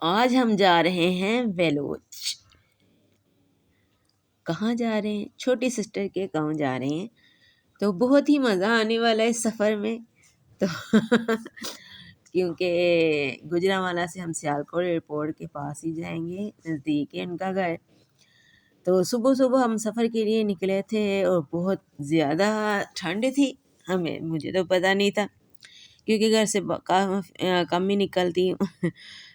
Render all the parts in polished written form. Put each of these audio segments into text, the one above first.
آج ہم جا رہے ہیں ویلوچ۔ کہاں جا رہے ہیں؟ چھوٹی سسٹر کے گاؤں جا رہے ہیں، تو بہت ہی مزہ آنے والا ہے اس سفر میں۔ تو کیونکہ گوجرانوالہ سے ہم سیالکوٹ ایئرپورٹ کے پاس ہی جائیں گے، نزدیک ہے ان کا گھر۔ تو صبح صبح ہم سفر کے لیے نکلے تھے اور بہت زیادہ ٹھنڈ تھی، مجھے تو پتہ نہیں تھا کیونکہ گھر سے کم ہی نکلتی ہوں۔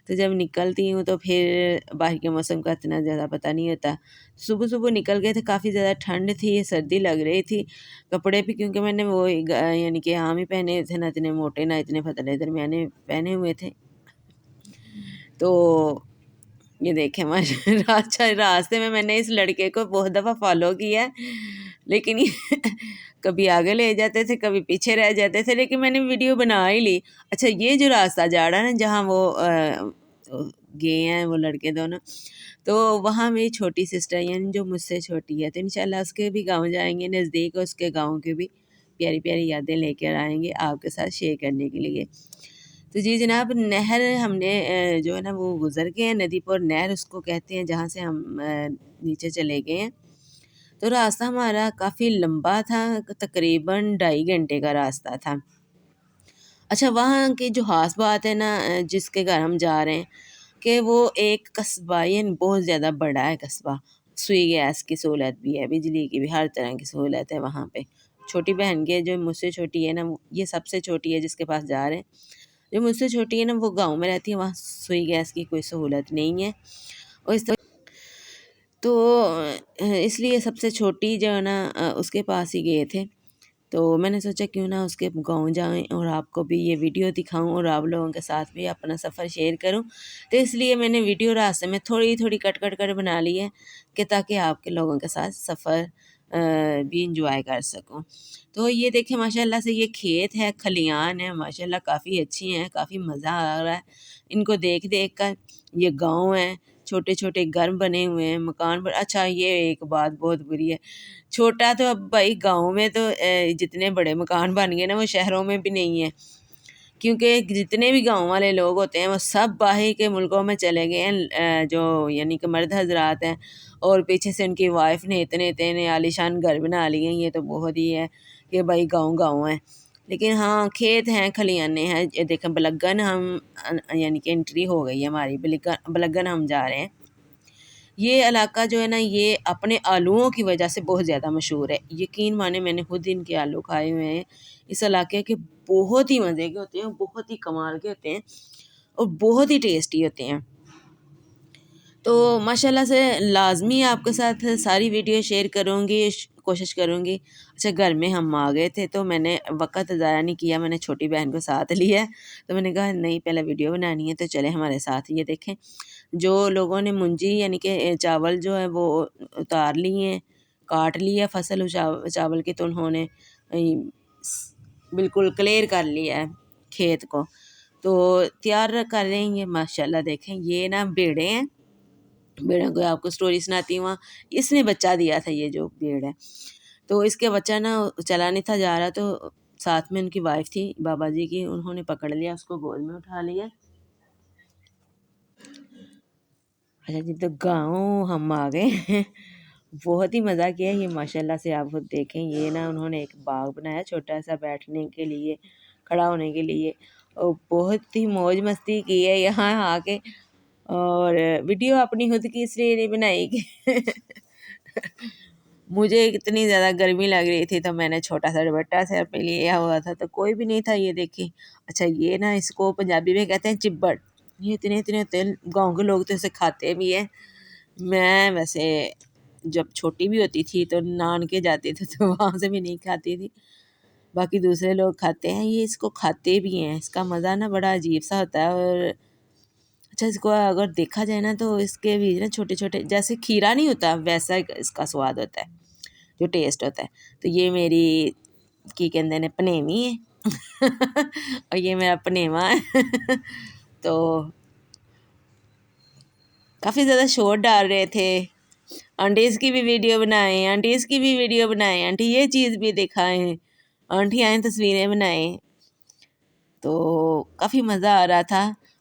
تو جب نکلتی ہوں تو پھر باہر کے موسم کا اتنا زیادہ پتہ نہیں ہوتا۔ صبح صبح نکل گئے تھے، کافی زیادہ ٹھنڈ تھی، سردی لگ رہی تھی۔ کپڑے بھی کیونکہ میں نے وہ یعنی کہ عام ہی پہنے تھے، نہ اتنے موٹے نہ اتنے پتلے، درمیانے پہنے ہوئے تھے۔ تو یہ دیکھیں راستے میں نے اس لڑکے کو بہت دفعہ فالو کیا ہے، لیکن کبھی آگے لے جاتے تھے، کبھی پیچھے رہ جاتے تھے، لیکن میں نے ویڈیو بنا ہی لی۔ اچھا، یہ جو راستہ جا رہا ہے نا جہاں وہ گئے ہیں وہ لڑکے دونوں، تو وہاں میری چھوٹی سسٹر یعنی جو مجھ سے چھوٹی ہے، تو انشاءاللہ اس کے بھی گاؤں جائیں گے، نزدیک اس کے گاؤں کے بھی پیاری پیاری یادیں لے کر آئیں گے آپ کے ساتھ شیئر کرنے کے لیے۔ تو جی جناب، نہر ہم نے جو ہے نا وہ گزر گئے ہیں، ندی پور نہر اس کو کہتے ہیں، جہاں سے ہم نیچے چلے گئے ہیں۔ تو راستہ ہمارا کافی لمبا تھا، تقریباً 2.5 گھنٹے کا راستہ تھا۔ اچھا، وہاں کی جو خاص بات ہے نا جس کے گھر ہم جا رہے ہیں کہ وہ ایک قصبہ، یعنی بہت زیادہ بڑا ہے قصبہ، سوئی گیس کی سہولت بھی ہے، بجلی کی بھی، ہر طرح کی سہولت ہے وہاں پہ۔ چھوٹی بہن کے جو مجھ سے چھوٹی ہے نا، یہ سب سے چھوٹی ہے جس کے پاس جا رہے ہیں، جو مجھ سے چھوٹی ہے نا وہ گاؤں میں رہتی ہے، وہاں سوئی گیس کی کوئی سہولت نہیں ہے، اور تو اس لیے سب سے چھوٹی جو ہے نا اس کے پاس ہی گئے تھے۔ تو میں نے سوچا کیوں نہ اس کے گاؤں جائیں اور آپ کو بھی یہ ویڈیو دکھاؤں اور آپ لوگوں کے ساتھ بھی اپنا سفر شیئر کروں۔ تو اس لیے میں نے ویڈیو راستے میں تھوڑی تھوڑی کٹ کٹ کر بنا لی ہے کہ تاکہ آپ کے لوگوں کے ساتھ سفر بھی انجوائے کر سکوں۔ تو یہ دیکھیں ماشاءاللہ سے یہ کھیت ہے، کھلیان ہے، ماشاءاللہ کافی اچھی ہیں، کافی مزہ آ رہا ہے ان کو دیکھ دیکھ کر۔ یہ گاؤں ہے، چھوٹے چھوٹے گھر بنے ہوئے ہیں، مکان اچھا یہ ایک بات بہت بری ہے، چھوٹا تو اب بھائی گاؤں میں تو جتنے بڑے مکان بن گئے نا وہ شہروں میں بھی نہیں ہیں، کیونکہ جتنے بھی گاؤں والے لوگ ہوتے ہیں وہ سب باہر کے ملکوں میں چلے گئے ہیں، جو یعنی کہ مرد حضرات ہیں، اور پیچھے سے ان کی وائف نے اتنے اتنے عالیشان گھر بنا لیے ہیں۔ یہ تو بہت ہی ہے کہ بھائی گاؤں گاؤں ہے، لیکن ہاں کھیت ہیں، کھلیانے ہیں۔ یہ دیکھیں بلگن ہم یعنی کہ انٹری ہو گئی ہے ہماری، بلگن ہم جا رہے ہیں۔ یہ علاقہ جو ہے نا یہ اپنے آلوؤں کی وجہ سے بہت زیادہ مشہور ہے، یقین مانے میں نے خود ان کے آلو کھائے ہوئے ہیں۔ اس علاقے کے بہت ہی مزے کے ہوتے ہیں، بہت ہی کمال کے ہوتے ہیں اور بہت ہی ٹیسٹی ہوتے ہیں۔ تو ماشاءاللہ سے لازمی آپ کے ساتھ ساری ویڈیو شیئر کروں گی، کوشش کروں گی۔ اچھا، گھر میں ہم آ گئے تھے تو میں نے وقت ضائع نہیں کیا، میں نے چھوٹی بہن کو ساتھ لیا ہے، تو میں نے کہا نہیں پہلے ویڈیو بنانی ہے تو چلے ہمارے ساتھ۔ یہ دیکھیں جو لوگوں نے منجی یعنی کہ چاول جو ہے وہ اتار لی ہیں، کاٹ لیا فصل چاول کی، تو انہوں نے بالکل کلیئر کر لیا ہے کھیت کو، تو تیار کر رہے ہیں۔ یہ ماشاءاللہ دیکھیں یہ نا بیڑے ہیں، بیڑوں کو آپ کو سٹوری سناتی ہوں، وہاں اس نے بچہ دیا تھا، یہ جو بیڑ ہے تو اس کے بچہ نا چلا نہیں تھا جا رہا، تو ساتھ میں ان کی وائف تھی بابا جی کی، انہوں نے پکڑ لیا اس کو، گود میں اٹھا لیا۔ اچھا جی، تو گاؤں ہم آ گئے ہیں، بہت ہی مزہ کیا ہے۔ یہ ماشاءاللہ سے آپ خود دیکھیں، یہ نا انہوں نے ایک باغ بنایا چھوٹا سا بیٹھنے کے لیے، کھڑا ہونے کے لیے، اور بہت ہی موج مستی کی ہے یہاں آ کے۔ اور ویڈیو اپنی خود کی اس لیے نہیں بنائی کہ مجھے اتنی زیادہ گرمی لگ رہی تھی، تو میں نے چھوٹا سا دوپٹہ سر پہ لیا ہوا تھا، تو کوئی بھی نہیں تھا۔ یہ دیکھیں، اچھا یہ نا اس کو پنجابی میں کہتے ہیں چبڑ، یہ اتنے اتنے ہوتے ہیں، گاؤں کے لوگ تو اسے کھاتے بھی ہیں۔ میں ویسے جب چھوٹی بھی ہوتی تھی تو نان کے جاتے تھے تو وہاں سے بھی نہیں کھاتی تھی، باقی دوسرے لوگ کھاتے ہیں، یہ اس کو کھاتے بھی ہیں۔ اس کا مزہ نا بڑا عجیب سا ہوتا ہے، اور اچھا اس کو اگر دیکھا جائے نا تو اس کے بھی نا چھوٹے چھوٹے جیسے کھیرا نہیں ہوتا ویسا اس کا سواد ہوتا ہے، جو ٹیسٹ ہوتا ہے۔ تو یہ میری کی کہندے نے پنیوی ہے اور یہ میرا پنیواں ہے تو کافی زیادہ شور ڈال رہے تھے، آنٹیز کی بھی ویڈیو بنائیں، آنٹیز کی بھی ویڈیو بنائیں، آنٹی یہ چیز بھی دکھائیں، آنٹی آئیں تصویریں بنائیں۔ تو کافی مزہ آ رہا تھا،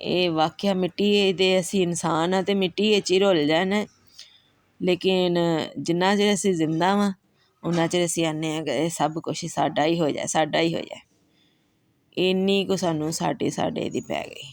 ਇਹ ਵਾਕਿਆ ਮਿੱਟੀ ਦੇ ਅਸੀਂ ਇਨਸਾਨ ਆ ਅਤੇ ਮਿੱਟੀ ਵਿੱਚ ਹੀ ਰੁਲ ਜਾਣਾ, ਲੇਕਿਨ ਜਿੰਨਾ ਚਿਰ ਅਸੀਂ ਜ਼ਿੰਦਾ ਵਾਂ ਉਨਾ ਚਿਰ ਅਸੀਂ ਆਨੇ ਹਾਂ ਕਿ ਇਹ ਸਭ ਕੁਛ ਸਾਡਾ ਹੀ ਹੋ ਜਾਏ, ਸਾਡਾ ਹੀ ਹੋ ਜਾਏ। ਇੰਨੀ ਕੁ ਸਾਨੂੰ ਸਾਡੇ ਦੀ ਪੈ ਗਈ।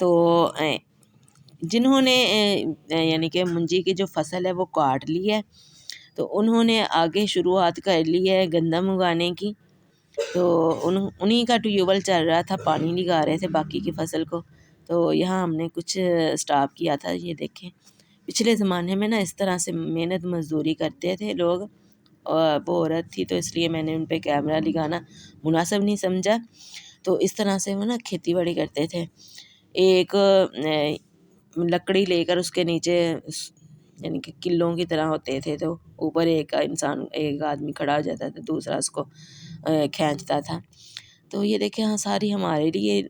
تو جنہوں نے یعنی کہ منجی کی جو فصل ہے وہ کاٹ لی ہے، تو انہوں نے آگے شروعات کر لی ہے گندم اگانے کی، تو انہی کا ٹیوبویل چل رہا تھا، پانی لگا رہے تھے باقی کی فصل کو۔ تو یہاں ہم نے کچھ سٹاپ کیا تھا، یہ دیکھیں پچھلے زمانے میں نا اس طرح سے محنت مزدوری کرتے تھے لوگ، اور وہ عورت تھی تو اس لیے میں نے ان پہ کیمرہ لگانا مناسب نہیں سمجھا، تو اس طرح سے وہ نا کھیتی باڑی کرتے تھے۔ ایک لکڑی لے کر اس کے نیچے یعنی کہ کلوں کی طرح ہوتے تھے، تو اوپر ایک انسان ایک آدمی کھڑا ہو جاتا تھا، دوسرا اس کو کھینچتا تھا۔ تو یہ دیکھیں ہاں ساری ہمارے لیے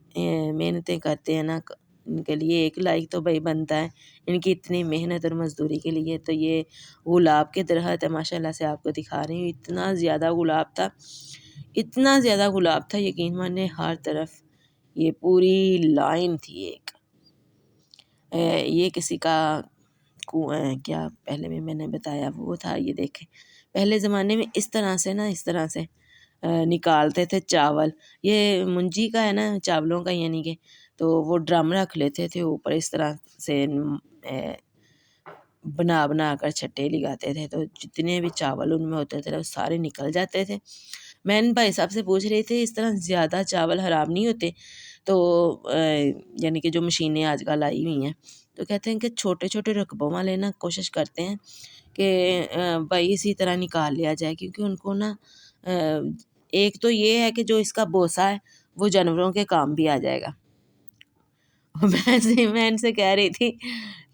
محنتیں کرتے ہیں نا، ان کے لیے ایک لائک تو بھائی بنتا ہے، ان کی اتنی محنت اور مزدوری کے لیے۔ تو یہ گلاب کے درخت ہے، ماشاء اللہ سے آپ کو دکھا رہی ہوں، اتنا زیادہ گلاب تھا، اتنا زیادہ گلاب تھا، یقین مانیں ہر طرف یہ پوری لائن تھی ایک۔ یہ کسی کا کیا پہلے میں نے بتایا وہ تھا، یہ دیکھیں پہلے زمانے میں اس طرح سے نکالتے تھے چاول، یہ منجی کا ہے نا چاولوں کا، یعنی کہ تو وہ ڈرم رکھ لیتے تھے اوپر اس طرح سے بنا کر چھٹے لگاتے تھے، تو جتنے بھی چاول ان میں ہوتے تھے وہ سارے نکل جاتے تھے۔ میں ان بھائی صاحب سے پوچھ رہی تھی اس طرح زیادہ چاول خراب نہیں ہوتے؟ تو یعنی کہ جو مشینیں آج کل آئی ہوئی ہیں، تو کہتے ہیں کہ چھوٹے چھوٹے رقبوں والے نا کوشش کرتے ہیں کہ بھائی اسی طرح نکال لیا جائے، کیونکہ ان کو نا ایک تو یہ ہے کہ جو اس کا بوسہ ہے وہ جانوروں کے کام بھی آ جائے گا۔ میں ان سے کہہ رہی تھی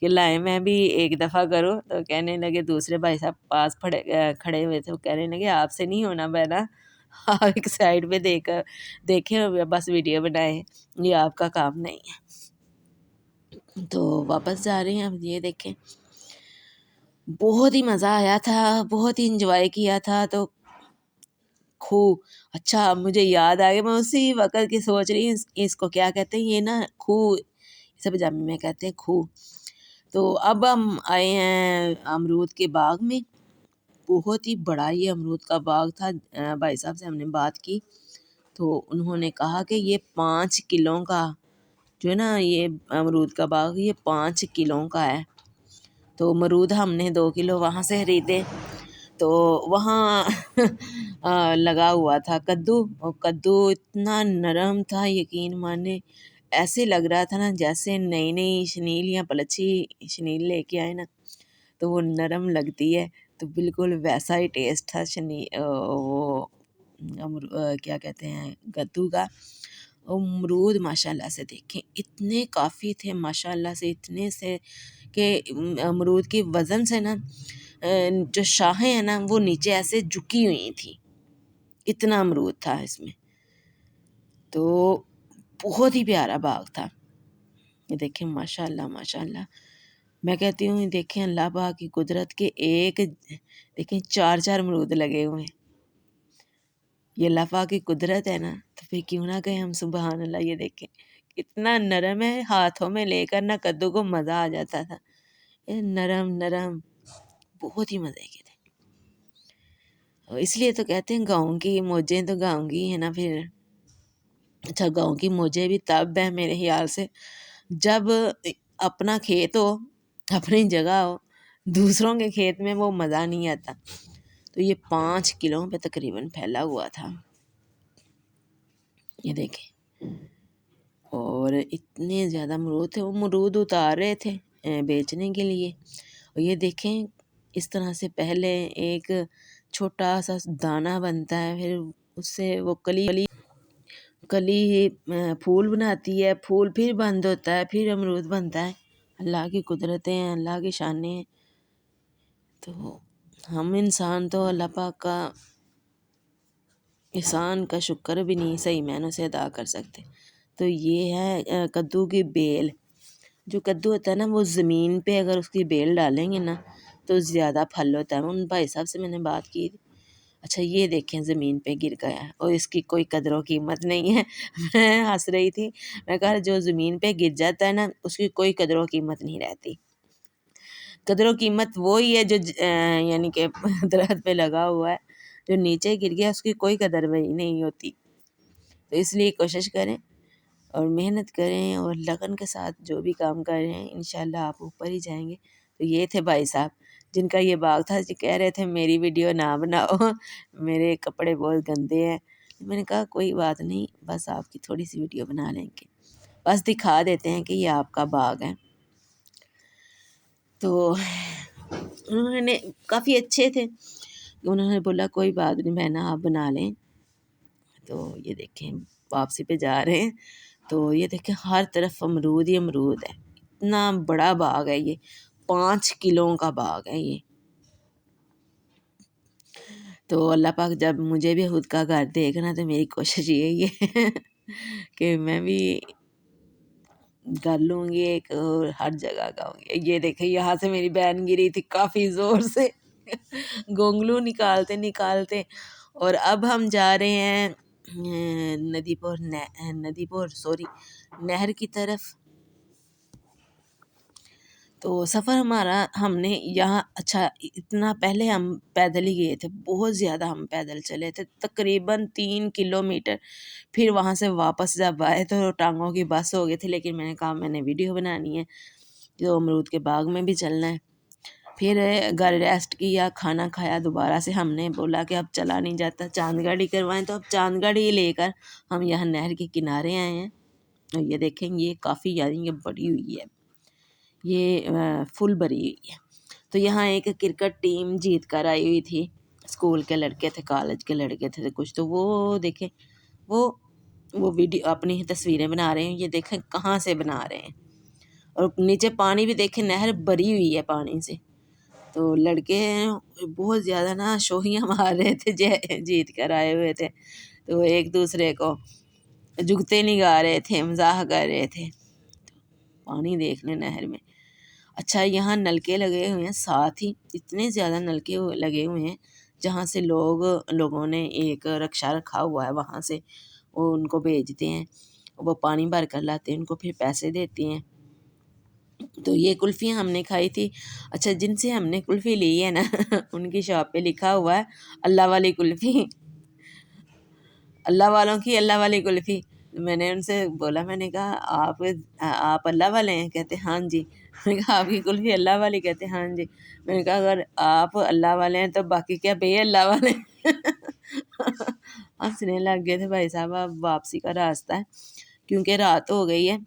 کہ لائیں میں بھی ایک دفعہ کروں، تو کہنے لگے دوسرے بھائی صاحب پاس کھڑے ہوئے تھے، وہ کہنے لگے آپ سے نہیں ہونا بہنا، آپ ایک سائڈ پہ دیکھیں بس ویڈیو بنائیں، یہ آپ کا کام نہیں ہے۔ تو واپس جا رہے ہیں اب، یہ دیکھیں بہت ہی مزہ آیا تھا، بہت ہی انجوائے کیا تھا۔ تو اچھا مجھے یاد آ گیا، میں اسی وقت کی سوچ رہی ہوں اس کو کیا کہتے ہیں، یہ نا اسے پنجابی میں کہتے ہیں کھو۔ تو اب ہم آئے ہیں امرود کے باغ میں، بہت ہی بڑا یہ امرود کا باغ تھا۔ بھائی صاحب سے ہم نے بات کی تو انہوں نے کہا کہ یہ 5 کلوں کا جو ہے نا یہ امرود کا باغ، یہ 5 کلوں کا ہے۔ تو امرود ہم نے 2 کلو وہاں سے خریدے۔ تو وہاں لگا ہوا تھا کدو، اور کدو اتنا نرم تھا یقین مانے، ایسے لگ رہا تھا نا جیسے نئی نئی شنیل یا پلچھی شنیل لے کے آئے نا تو وہ نرم لگتی ہے، تو بالکل ویسا ہی ٹیسٹ تھا وہ کیا کہتے ہیں کدو کا۔ امرود ماشاء اللہ سے دیکھیں اتنے کافی تھے، ماشاء اللہ سے اتنے سے کہ امرود کی وزن سے نا جو شاخیں ہیں نا وہ نیچے ایسے جھکی ہوئی تھیں، اتنا امرود تھا اس میں۔ تو بہت ہی پیارا باغ تھا، یہ دیکھیں ماشاء اللہ ماشاء اللہ۔ میں کہتی ہوں دیکھیں اللہ پاک کی قدرت کے ایک دیکھیں 4 امرود لگے ہوئے ہیں، یہ اللہ پاک کی قدرت ہے نا، تو پھر کیوں نہ کہیں ہم سبحان اللہ۔ یہ دیکھیں کتنا نرم ہے، ہاتھوں میں لے کر نا کدو کو مزہ آ جاتا تھا، نرم نرم، بہت ہی مزے کے تھے۔ اس لیے تو کہتے ہیں گاؤں کی موجیں تو گاؤں کی ہے نا پھر۔ اچھا گاؤں کی موجیں بھی تب ہے میرے خیال سے جب اپنا کھیت ہو، اپنی جگہ ہو، دوسروں کے کھیت میں وہ مزہ نہیں آتا۔ تو یہ 5 کلوں پہ تقریباً پھیلا ہوا تھا، یہ دیکھیں، اور اتنے زیادہ امرود تھے، وہ امرود اتار رہے تھے بیچنے کے لیے۔ اور یہ دیکھیں اس طرح سے پہلے ایک چھوٹا سا دانہ بنتا ہے، پھر اس سے وہ کلی پھول بناتی ہے، پھول پھر بند ہوتا ہے، پھر امرود بنتا ہے۔ اللہ کی قدرتیں ہیں، اللہ کی شانیں ہیں۔ تو ہم انسان تو اللہ پاک کا احسان کا شکر بھی نہیں صحیح معنوں سے ادا کر سکتے۔ تو یہ ہے کدو کی بیل، جو کدو ہوتا ہے نا وہ زمین پہ اگر اس کی بیل ڈالیں گے نا تو زیادہ پھل ہوتا ہے۔ ان بھائی صاحب سے میں نے بات کی، اچھا یہ دیکھیں زمین پہ گر گیا ہے اور اس کی کوئی قدر و قیمت نہیں ہے۔ میں ہنس رہی تھی، میں کہا جو زمین پہ گر جاتا ہے نا اس کی کوئی قدر و قیمت نہیں رہتی، قدر و قیمت وہی ہے جو یعنی کہ درخت پہ لگا ہوا ہے، جو نیچے گر گیا اس کی کوئی قدر وہی نہیں ہوتی۔ تو اس لیے کوشش کریں اور محنت کریں اور لگن کے ساتھ جو بھی کام کر رہے ہیں انشاءاللہ آپ اوپر ہی جائیں گے۔ تو یہ تھے بھائی صاحب جن کا یہ باغ تھا، جو کہہ رہے تھے میری ویڈیو نہ بناؤ میرے کپڑے بہت گندے ہیں۔ میں نے کہا کوئی بات نہیں، بس آپ کی تھوڑی سی ویڈیو بنا لیں گے، بس دکھا دیتے ہیں کہ یہ آپ کا باغ ہے۔ تو انہوں نے کافی اچھے تھے، انہوں نے بولا کوئی بات نہیں بہنا آپ بنا لیں۔ تو یہ دیکھیں واپسی پہ جا رہے ہیں، تو یہ دیکھیں ہر طرف امرود ہی امرود ہے، اتنا بڑا باغ ہے یہ، 5 کلوں کا باغ ہے یہ۔ تو اللہ پاک جب مجھے بھی خود کا گھر دے گا نا تو میری کوشش یہی ہے کہ میں بھی کر لوں گی ایک، اور ہر جگہ گاؤں گی۔ یہ دیکھیں یہاں سے میری بہن گری تھی کافی زور سے گونگلو نکالتے نکالتے، اور اب ہم جا رہے ہیں ندی پور نہر کی طرف۔ تو سفر ہمارا ہم نے یہاں اچھا اتنا پہلے ہم پیدل ہی گئے تھے، بہت زیادہ ہم پیدل چلے تھے، تقریباً 3 کلومیٹر۔ پھر وہاں سے واپس جب آئے تو ٹانگوں کی بس ہو گئی تھی، لیکن میں نے کہا میں نے ویڈیو بنانی ہے، جو امرود کے باغ میں بھی چلنا ہے۔ پھر گھر ریسٹ کیا، کھانا کھایا، دوبارہ سے ہم نے بولا کہ اب چلا نہیں جاتا، چاند گاڑی کروائیں، تو اب چاند گاڑی لے کر ہم یہاں نہر کے کنارے آئے ہیں۔ اور یہ دیکھیں یہ کافی یعنی یہ بڑی ہوئی ہے، یہ فل بری ہوئی ہے۔ تو یہاں ایک کرکٹ ٹیم جیت کر آئی ہوئی تھی، اسکول کے لڑکے تھے، کالج کے لڑکے تھے کچھ، تو وہ دیکھیں وہ ویڈیو اپنی تصویریں بنا رہے ہیں، یہ دیکھیں کہاں سے بنا رہے ہیں، اور نیچے پانی بھی دیکھیں نہر بری ہوئی ہے پانی سے۔ تو لڑکے بہت زیادہ نا شوہیاں مار رہے تھے، جیت کر آئے ہوئے تھے، تو ایک دوسرے کو جگتے نہیں گا رہے تھے، مزاح کر رہے تھے۔ پانی دیکھ لیں نہر میں۔ اچھا یہاں نلکے لگے ہوئے ہیں ساتھ ہی، اتنے زیادہ نلکے لگے ہوئے ہیں، جہاں سے لوگوں نے ایک رکشہ رکھا ہوا ہے، وہاں سے وہ ان کو بھیجتے ہیں، وہ پانی بھر کر لاتے ہیں، ان کو پھر پیسے دیتے ہیں۔ تو یہ کلفیاں ہم نے کھائی تھی۔ اچھا جن سے ہم نے کلفی لی ہے نا ان کی شاپ پہ لکھا ہوا ہے اللہ والی کلفی، اللہ والوں کی اللہ والی کلفی۔ میں نے ان سے بولا، میں نے کہا آپ اللہ والے ہیں؟ کہتے ہاں جی۔ میں نے کہا آپ کی کلفی اللہ والی؟ کہتے ہاں جی۔ میں نے کہا اگر آپ اللہ والے ہیں تو باقی کیا بے اللہ والے ہنسنے لگ گئے تھے بھائی صاحب۔ اب واپسی کا راستہ ہے کیونکہ رات ہو گئی ہے۔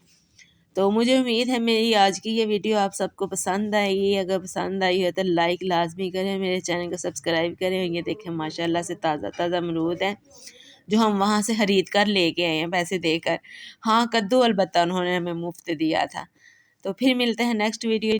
تو مجھے امید ہے میری آج کی یہ ویڈیو آپ سب کو پسند آئے گی۔ اگر پسند آئی ہے تو لائک لازمی کریں، میرے چینل کو سبسکرائب کریں۔ یہ دیکھیں ماشاءاللہ سے تازہ تازہ امرود ہیں جو ہم وہاں سے خرید کر لے کے آئے ہیں پیسے دے کر۔ ہاں کدو البتہ انہوں نے ہمیں مفت دیا تھا۔ تو پھر ملتے ہیں نیکسٹ ویڈیو۔